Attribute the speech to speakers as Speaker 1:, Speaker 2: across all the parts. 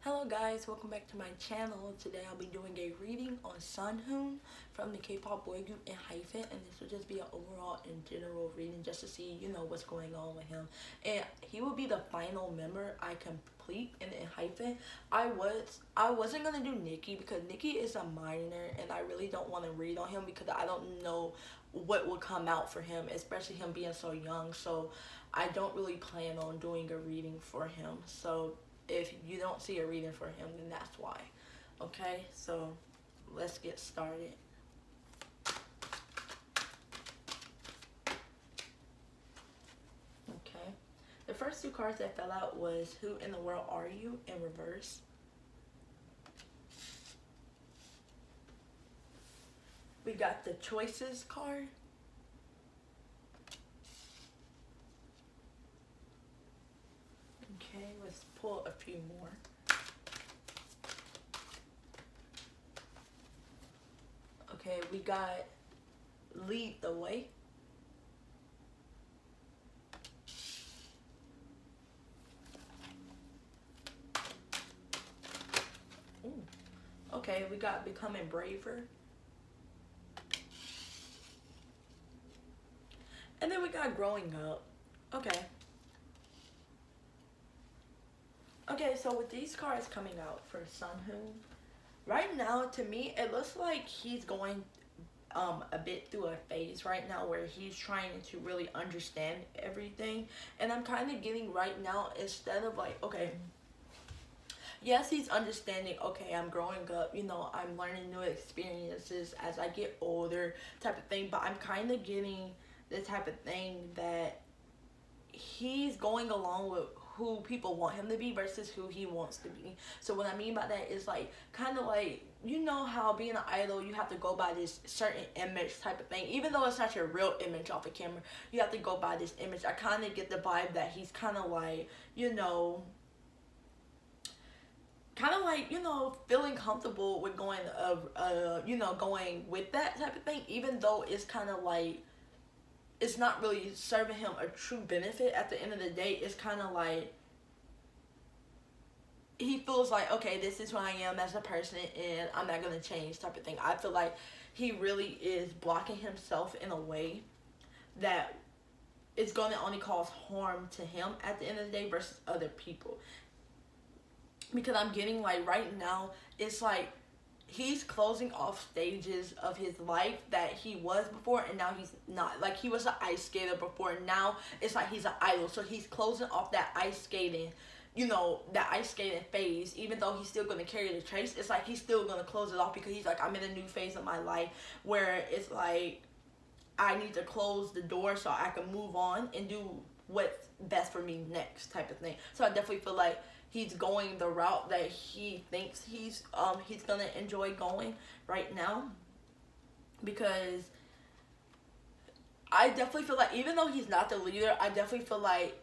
Speaker 1: Hello guys, welcome back to my channel. Today I'll be doing a reading on Sunghoon from the K-pop boy group Enhypen, and this will just be an overall and general reading just to see, what's going on with him. And he will be the final member I complete in Enhypen. I wasn't gonna do Nikki because Nikki is a minor and I really don't want to read on him because I don't know what will come out for him, especially him being so young. So I don't really plan on doing a reading for him. So if you don't see a reading for him, then that's why. Okay, so let's get started. Okay, the first two cards that fell out was Who in the World Are You in reverse. We got the Choices card. Okay, let's pull a few more. Okay, we got Lead the Way. Ooh. Okay, we got Becoming Braver. And then we got Growing Up. Okay. Okay, so with these cards coming out for Sunghoon, right now to me it looks like he's going a bit through a phase right now where he's trying to really understand everything. And I'm kind of getting right now, instead of like, okay, yes, he's understanding, okay, I'm growing up, I'm learning new experiences as I get older type of thing, but I'm kind of getting the type of thing that he's going along with who people want him to be versus who he wants to be. So what I mean by that is like kind of like, you know how being an idol you have to go by this certain image type of thing, even though it's not your real image off the camera, you have to go by this image. I kind of get the vibe that he's kind of like, feeling comfortable with going going with that type of thing, even though it's kind of like it's not really serving him a true benefit at the end of the day. It's kind of like he feels like, okay, this is who I am as a person and I'm not going to change type of thing. I feel like he really is blocking himself in a way that it's going to only cause harm to him at the end of the day versus other people. Because I'm getting like right now, it's like he's closing off stages of his life that he was before and now he's not. Like he was an ice skater before and now it's like he's an idol. So he's closing off that ice skating, that ice skating phase. Even though he's still going to carry the trace, it's like he's still going to close it off because he's like, I'm in a new phase of my life where it's like I need to close the door so I can move on and do what's best for me next type of thing. So I definitely feel like he's going the route that he thinks he's gonna enjoy going right now, because I definitely feel like even though he's not the leader, I definitely feel like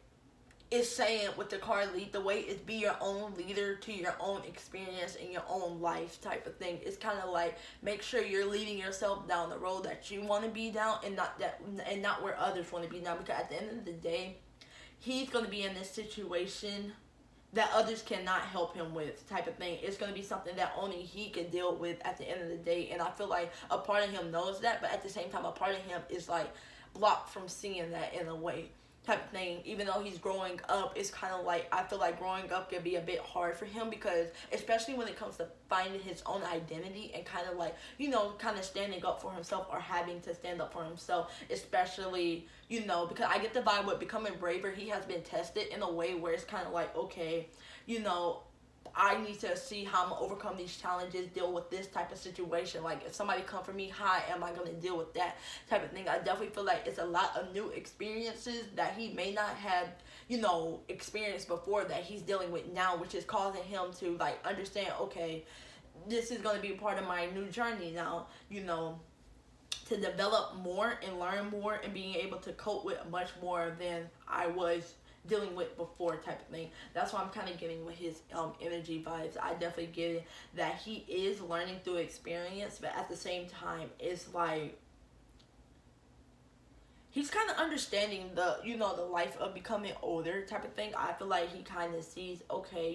Speaker 1: it's saying with the card Lead the Way is be your own leader to your own experience and your own life type of thing. It's kind of like make sure you're leading yourself down the road that you want to be down and not where others want to be down, because at the end of the day he's going to be in this situation that others cannot help him with type of thing. It's going to be something that only he can deal with at the end of the day. And I feel like a part of him knows that, but at the same time a part of him is like blocked from seeing that in a way type of thing. Even though he's growing up, it's kind of like I feel like growing up can be a bit hard for him, because especially when it comes to finding his own identity and kind of like kind of standing up for himself or having to stand up for himself, especially because I get the vibe with Becoming Braver, he has been tested in a way where it's kind of like, okay, I need to see how I'm gonna overcome these challenges, deal with this type of situation. Like if somebody come for me, how am I gonna deal with that type of thing? I definitely feel like it's a lot of new experiences that he may not have, experienced before that he's dealing with now, which is causing him to like understand, okay, this is gonna be part of my new journey now, to develop more and learn more and being able to cope with much more than I was dealing with before type of thing. That's why I'm kind of getting with his energy vibes. I definitely get it that he is learning through experience, but at the same time it's like he's kind of understanding the life of becoming older type of thing. I feel like he kind of sees, okay,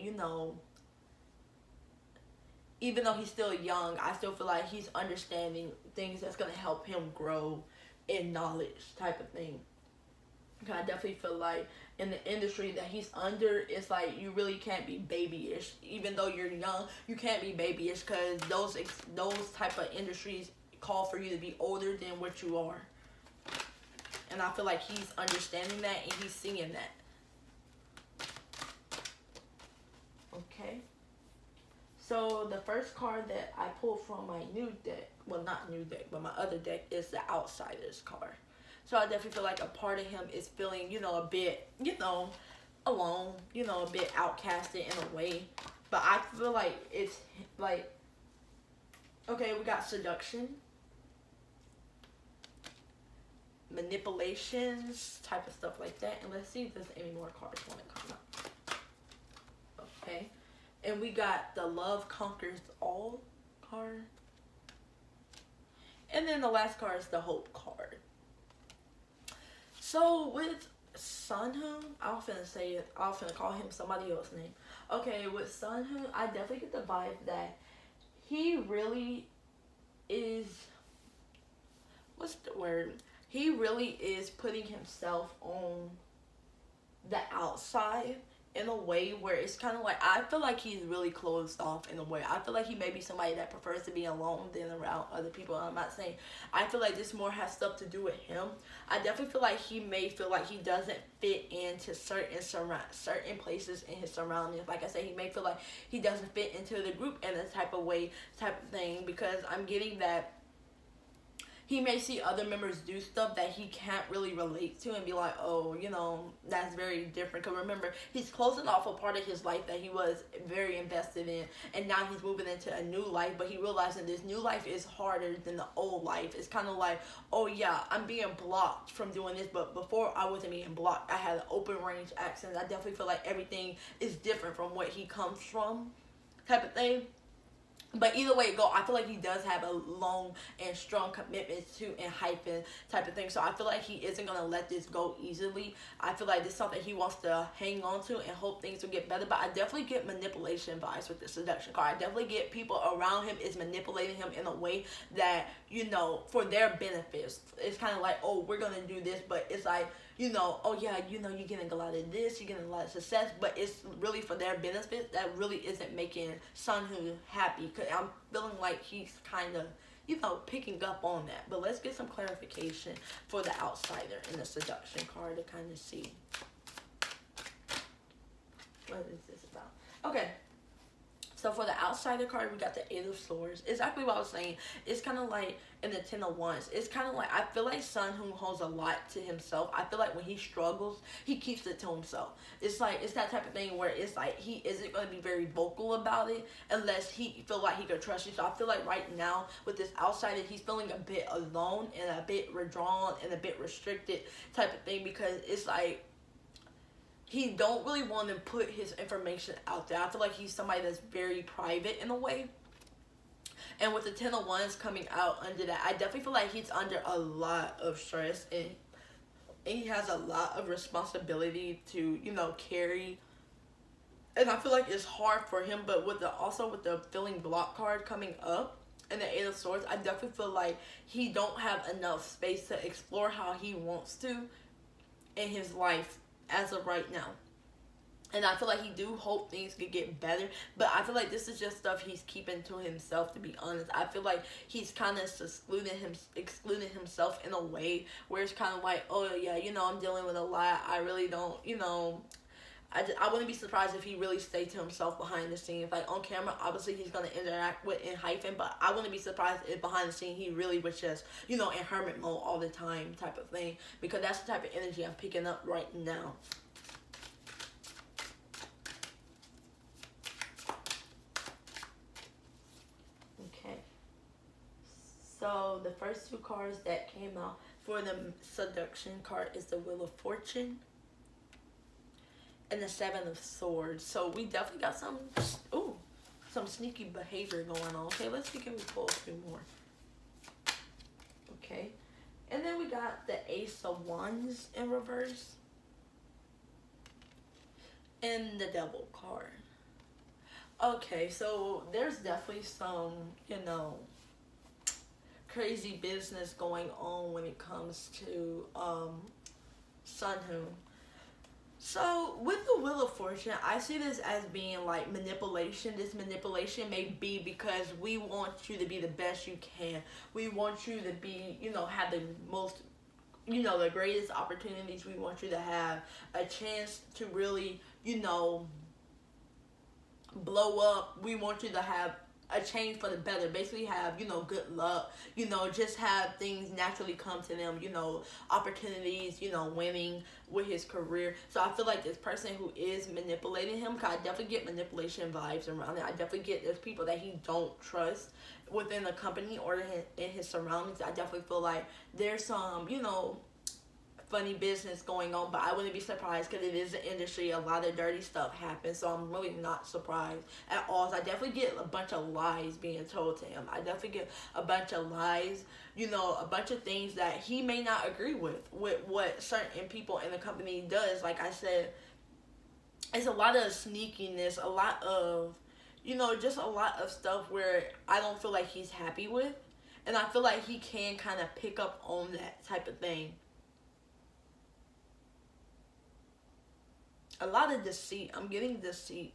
Speaker 1: even though he's still young, I still feel like he's understanding things that's gonna help him grow in knowledge type of thing. I definitely feel like in the industry that he's under, it's like you really can't be babyish. Even though you're young, you can't be babyish because those type of industries call for you to be older than what you are. And I feel like he's understanding that and he's seeing that. Okay. So the first card that I pulled from my new deck, well not new deck, but my other deck, is the Outsiders card. So I definitely feel like a part of him is feeling, a bit, alone, a bit outcasted in a way. But I feel like it's like, okay, we got seduction, manipulations, type of stuff like that. And let's see if there's any more cards want to come up. Okay. And we got the Love Conquers All card. And then the last card is the Hope card. So with Sunhoon, I'm finna call him somebody else's name. Okay, with Sunhoon, I definitely get the vibe that he really is, what's the word? He really is putting himself on the outside in a way where it's kind of like, I feel like he's really closed off in a way. I feel like he may be somebody that prefers to be alone than around other people. I'm not saying, I feel like this more has stuff to do with him. I definitely feel like he may feel like he doesn't fit into certain places in his surroundings. Like I said, he may feel like he doesn't fit into the group in a type of thing, because I'm getting that he may see other members do stuff that he can't really relate to and be like, oh, that's very different. Because remember, he's closing off a part of his life that he was very invested in. And now he's moving into a new life. But he realizing this new life is harder than the old life. It's kind of like, oh, yeah, I'm being blocked from doing this. But before I wasn't being blocked, I had an open range accent. I definitely feel like everything is different from what he comes from, type of thing. But either way it go, I feel like he does have a long and strong commitment to Enhypen type of thing. So I feel like he isn't going to let this go easily. I feel like this is something he wants to hang on to and hope things will get better. But I definitely get manipulation vibes with the seduction card. I definitely get people around him is manipulating him in a way that, for their benefits. It's kind of like, oh, we're going to do this. But it's like, oh yeah, you're getting a lot of this, you're getting a lot of success, but it's really for their benefit. That really isn't making Sunhoon happy, because I'm feeling like he's kind of, picking up on that. But let's get some clarification for the Outsider in the seduction card to kind of see. What is this about? Okay. So for the Outsider card, we got the Eight of Swords. Exactly what I was saying. It's kind of like in the Ten of Wands. It's kind of like, I feel like Sunhoon holds a lot to himself. I feel like when he struggles, he keeps it to himself. It's like, it's that type of thing where it's like he isn't going to be very vocal about it unless he feel like he could trust you. So I feel like right now with this Outsider, he's feeling a bit alone and a bit withdrawn and a bit restricted type of thing, because it's like, he don't really want to put his information out there. I feel like he's somebody that's very private in a way. And with the Ten of Wands coming out under that, I definitely feel like he's under a lot of stress. And he has a lot of responsibility to, carry. And I feel like it's hard for him. But with the feeling block card coming up and the Eight of Swords, I definitely feel like he don't have enough space to explore how he wants to in his life as of right now. And I feel like he do hope things could get better, but I feel like this is just stuff he's keeping to himself, to be honest. I feel like he's kind of excluding himself in a way where it's kind of like, oh yeah, I'm dealing with a lot. I really don't, I wouldn't be surprised if he really stayed to himself behind the scenes. Like on camera, obviously he's going to interact with Enhypen, but I wouldn't be surprised if behind the scene he really was just, in hermit mode all the time type of thing. Because that's the type of energy I'm picking up right now. Okay. So the first two cards that came out for the seduction card is the Wheel of Fortune and the Seven of Swords. So we definitely got some sneaky behavior going on. Okay, let's see, can we pull a few more? Okay, and then we got the Ace of Wands in reverse and the Devil card. Okay, so there's definitely some, you know, crazy business going on when it comes to Sunhoon. So with the Wheel of Fortune, I see this as being like manipulation. This manipulation may be because we want you to be the best you can. We want you to be, you know, have the most, you know, the greatest opportunities. We want you to have a chance to really, you know, blow up. We want you to have a change for the better. Basically have, you know, good luck. You know, just have things naturally come to them, you know, opportunities, you know, winning with his career. So I feel like this person who is manipulating him, cause I definitely get manipulation vibes around it. I definitely get there's people that he don't trust within the company or in his surroundings. I definitely feel like there's some, you know, funny business going on, but I wouldn't be surprised because it is an industry. A lot of dirty stuff happens, so I'm really not surprised at all. So I definitely get a bunch of lies being told to him. I definitely get a bunch of lies, you know, a bunch of things that he may not agree with what certain people in the company does. Like I said, it's a lot of sneakiness, a lot of, you know, just a lot of stuff where I don't feel like he's happy with. And I feel like he can kind of pick up on that type of thing. A lot of deceit. I'm getting deceit.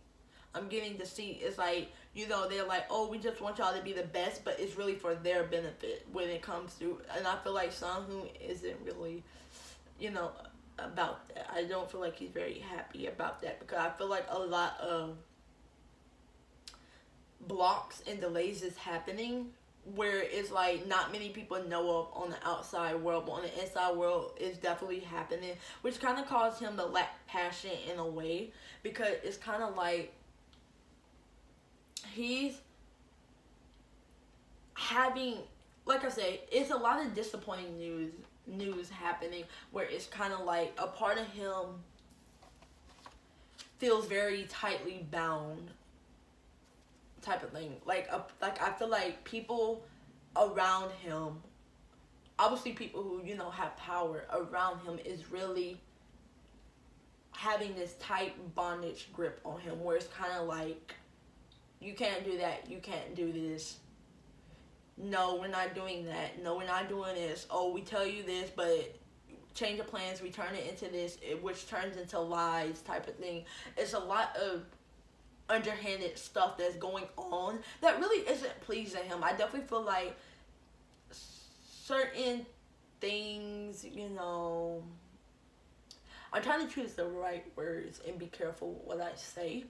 Speaker 1: I'm getting deceit. It's like, you know, they're like, oh, we just want y'all to be the best, but it's really for their benefit when it comes to, and I feel like Sunghoon isn't really, you know, about that. I don't feel like he's very happy about that because I feel like a lot of blocks and delays is happening where it's like not many people know of on the outside world, but on the inside world it's definitely happening, which kind of caused him to lack passion in a way because it's kind of like he's having, like I say, it's a lot of disappointing news happening where it's kind of like a part of him feels very tightly bound type of thing. Like I feel like people around him, obviously people who, you know, have power around him, is really having this tight bondage grip on him where it's kind of like, you can't do that, you can't do this, no, we're not doing that, no, we're not doing this, oh, we tell you this, but change of plans, we turn it into this, which turns into lies type of thing. It's a lot of underhanded stuff that's going on that really isn't pleasing him. I definitely feel like certain things, you know, I'm trying to choose the right words and be careful what I say.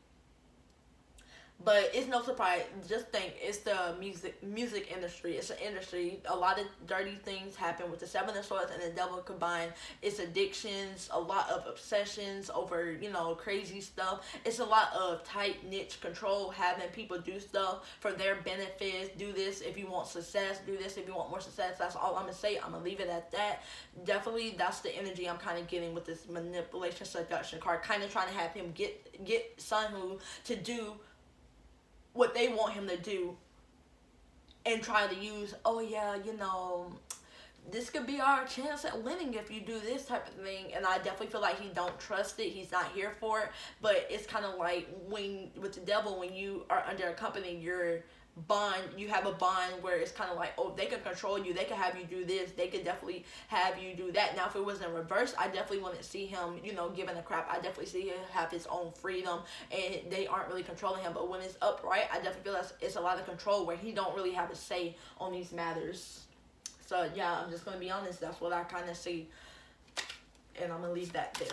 Speaker 1: But it's no surprise. Just think, it's the music industry. It's an industry. A lot of dirty things happen with the Seven of Swords and the Devil combined. It's addictions, a lot of obsessions over, you know, crazy stuff. It's a lot of tight niche control, having people do stuff for their benefits. Do this if you want success. Do this if you want more success. That's all I'm gonna say. I'm gonna leave it at that. Definitely, that's the energy I'm kind of getting with this manipulation seduction card. Kind of trying to have him get Sunhoon to do what they want him to do and try to use, oh yeah, you know, this could be our chance at winning if you do this type of thing. And I definitely feel like he don't trust it, he's not here for it. But it's kind of like when with the devil, when you are under a company, you have a bond where it's kind of like, oh, they can control you, they can have you do this, they could definitely have you do that. Now if it was in reverse, I definitely wouldn't see him, you know, giving a crap. I definitely see him have his own freedom and they aren't really controlling him. But when it's upright, I definitely feel like it's a lot of control where he don't really have a say on these matters. So yeah, I'm just gonna be honest, that's what I kind of see, and I'm gonna leave that there.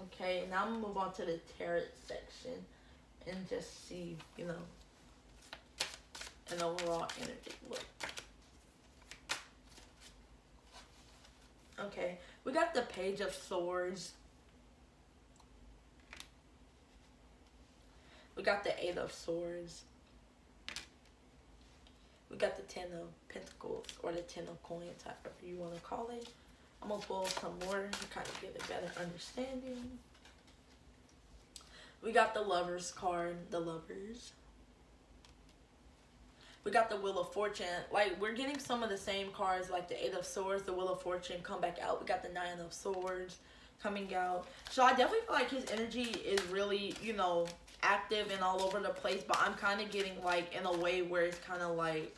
Speaker 1: Okay, now I'm gonna move on to the tarot section and just see, you know, an overall energy look. Okay, we got the Page of Swords. We got the Eight of Swords. We got the Ten of Pentacles, or the Ten of Coins, however you want to call it. I'm going to pull some more to kind of get a better understanding. We got the Lovers card, the Lovers. We got the Wheel of Fortune. Like, we're getting some of the same cards, like the Eight of Swords, the Wheel of Fortune come back out. We got the Nine of Swords. coming out. So I definitely feel like his energy is really, you know, active and all over the place, but I'm kind of getting like in a way where it's kind of like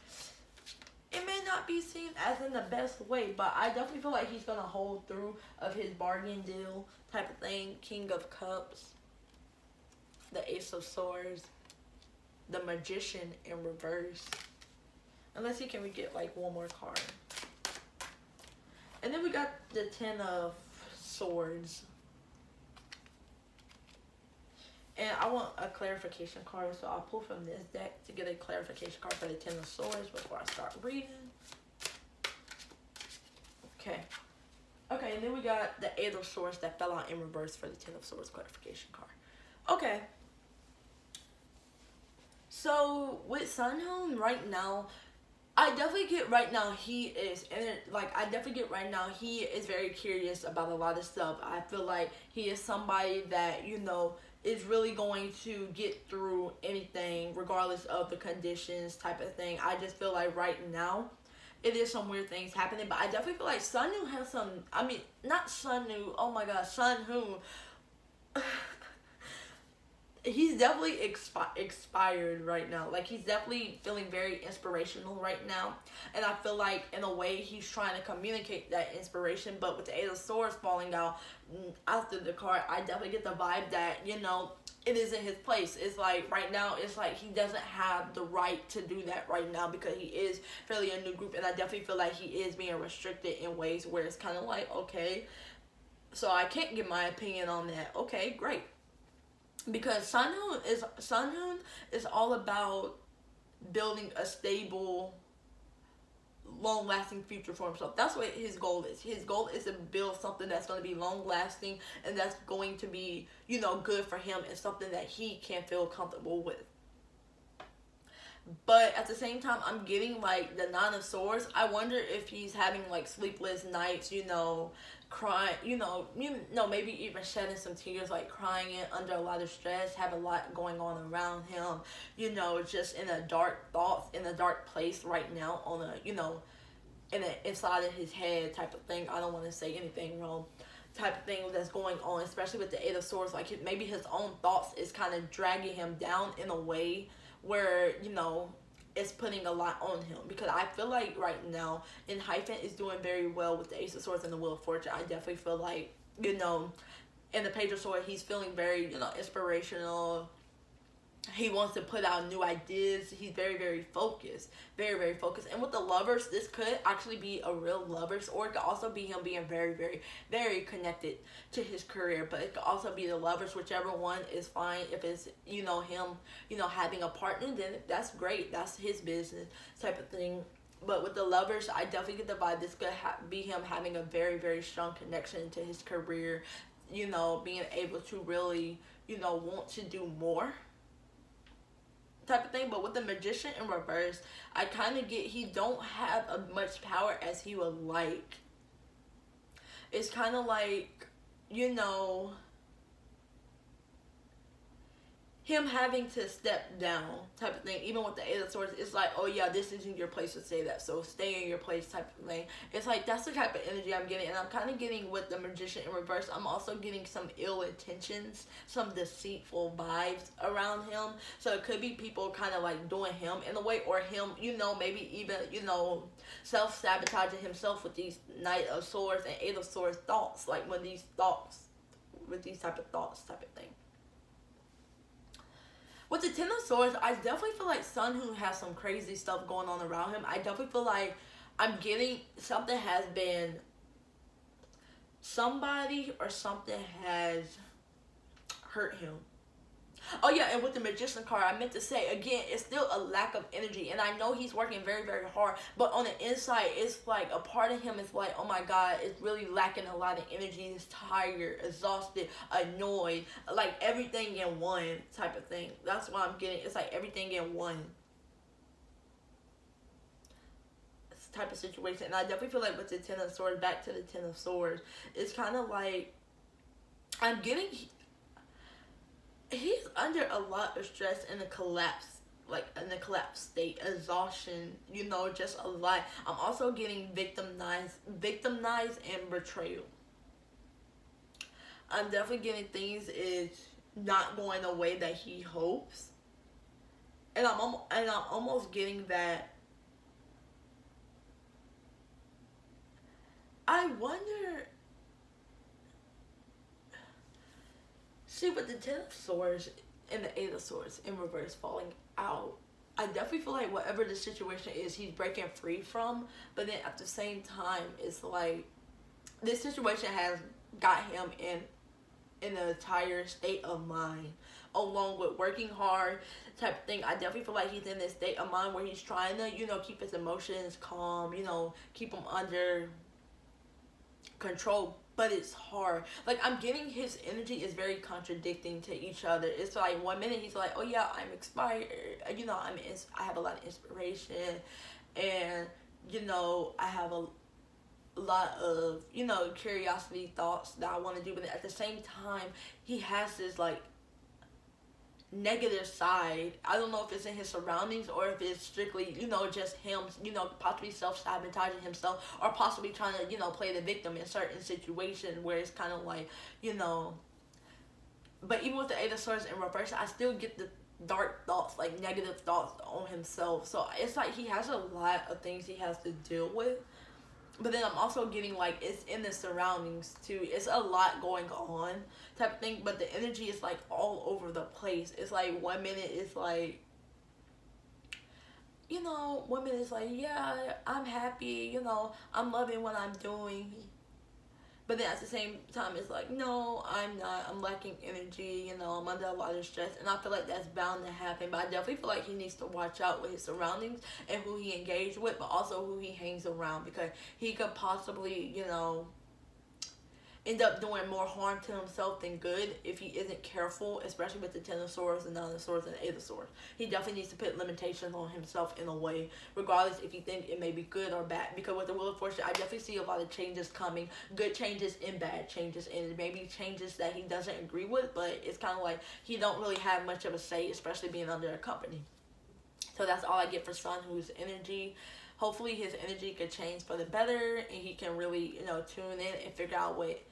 Speaker 1: it may not be seen as in the best way, but I definitely feel like he's gonna hold through of his bargain deal type of thing. King of Cups, the Ace of Swords, the Magician in reverse. Unless he can we get like one more card. And then we got the Ten of Swords. And I want a clarification card, so I'll pull from this deck to get a clarification card for the Ten of Swords before I start reading. Okay. Okay, and then we got the Eight of Swords that fell out in reverse for the Ten of Swords clarification card. Okay. So, with Sunhoon right now, I definitely get right now he is, I definitely get right now he is very curious about a lot of stuff. I feel like he is somebody that, you know, is really going to get through anything regardless of the conditions type of thing. I just feel like right now it is some weird things happening, but I definitely feel like Sunoo has some, I mean, not Sunoo, oh my god, Sunhoon. He's definitely expired right now. Like, he's definitely feeling very inspirational right now. And I feel like, in a way, he's trying to communicate that inspiration. But with the Eight of Swords falling out after the card, I definitely get the vibe that, you know, it isn't his place. It's like, right now, it's like he doesn't have the right to do that right now because he is fairly a new group. And I definitely feel like he is being restricted in ways where it's kind of like, okay, so I can't give my opinion on that. Okay, great. Because Sunhoon is all about building a stable, long-lasting future for himself. That's what his goal is. His goal is to build something that's going to be long-lasting and that's going to be, you know, good for him and something that he can feel comfortable with. But at the same time, I'm getting like the Nine of Swords. I wonder if he's having like sleepless nights, you know, crying, you know, maybe even shedding some tears, like crying under a lot of stress, have a lot going on around him, you know, just in a dark thoughts, in a dark place right now on a, you know, inside of his head type of thing. I don't want to say anything wrong type of thing that's going on, especially with the Eight of Swords. Like maybe his own thoughts is kind of dragging him down in a way where, you know, it's putting a lot on him. Because I feel like right now, Enhypen is doing very well with the Ace of Swords and the Wheel of Fortune. I definitely feel like, you know, in the Page of Swords, he's feeling very, you know, inspirational. He wants to put out new ideas. He's very, very focused. Very, very focused. And with the Lovers, this could actually be a real Lovers. Or it could also be him being very, very, very connected to his career. But it could also be the Lovers. Whichever one is fine. If it's, you know, him, you know, having a partner, then that's great. That's his business type of thing. But with the Lovers, I definitely get the vibe this could be him having a very, very strong connection to his career. You know, being able to really, you know, want to do more type of thing. But with the Magician in reverse, I kind of get he don't have as much power as he would like. It's kind of like, you know, him having to step down type of thing. Even with the Eight of Swords, it's like, oh yeah, this isn't your place to say that, so stay in your place type of thing. It's like, that's the type of energy I'm getting. And I'm kind of getting with the Magician in reverse, I'm also getting some ill intentions, some deceitful vibes around him. So it could be people kind of like doing him in a way, or him, you know, maybe even, you know, self-sabotaging himself with these Knight of Swords and Eight of Swords thoughts. Like when these thoughts, with these type of thoughts type of thing. With the Ten of Swords, I definitely feel like Sunhoon has some crazy stuff going on around him. I definitely feel like I'm getting something has been, somebody or something has hurt him. Oh yeah, and with the Magician card, I meant to say, again, it's still a lack of energy. And I know he's working very, very hard. But on the inside, it's like a part of him is like, oh my God, it's really lacking a lot of energy. He's tired, exhausted, annoyed. Like everything in one type of thing. That's what I'm getting. It's like everything in one type of situation. And I definitely feel like with the Ten of Swords, back to the Ten of Swords, it's kind of like, I'm getting... he's under a lot of stress and a collapse, like in a collapse state, exhaustion, you know, just a lot. I'm also getting victimized and betrayal. I'm definitely getting things is not going the way that he hopes, and I'm almost getting that. I wonder. See, with the Ten of Swords and the Eight of Swords in reverse falling out, I definitely feel like whatever the situation is, he's breaking free from. But then at the same time, it's like this situation has got him in an entire state of mind, along with working hard type of thing. I definitely feel like he's in this state of mind where he's trying to, keep his emotions calm, keep them under control, but it's hard. Like, I'm getting his energy is very contradicting to each other. It's like one minute he's like, oh yeah, I'm inspired, I have a lot of inspiration, and I have a lot of curiosity, thoughts that I want to do, but at the same time he has this like negative side. I don't know if it's in his surroundings or if it's strictly just him, possibly self-sabotaging himself, or possibly trying to play the victim in certain situations where it's kind of like but even with the Eight of Swords in reverse, I still get the dark thoughts, like negative thoughts on himself. So it's like he has a lot of things he has to deal with. But then I'm also getting like it's in the surroundings too. It's a lot going on type of thing. But the energy is like all over the place. It's like one minute it's like, one minute it's like, yeah, I'm happy, I'm loving what I'm doing. But then at the same time, it's like, no, I'm not. I'm lacking energy. I'm under a lot of stress. And I feel like that's bound to happen. But I definitely feel like he needs to watch out with his surroundings and who he engaged with, but also who he hangs around. Because he could possibly, end up doing more harm to himself than good if he isn't careful, especially with the Ten of Swords and Nine of Swords and Eight of Swords. He definitely needs to put limitations on himself in a way, regardless if you think it may be good or bad. Because with the Wheel of Fortune, I definitely see a lot of changes coming, good changes and bad changes, and maybe changes that he doesn't agree with, but it's kind of like he don't really have much of a say, especially being under a company. So that's all I get for Sunhoon's energy. Hopefully his energy could change for the better, and he can really, tune in and figure out what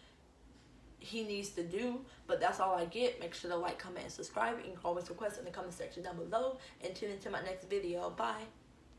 Speaker 1: he needs to do. But that's all I get. Make sure to like, comment, and subscribe. You can always request in the comment section down below, and tune into my next video. Bye.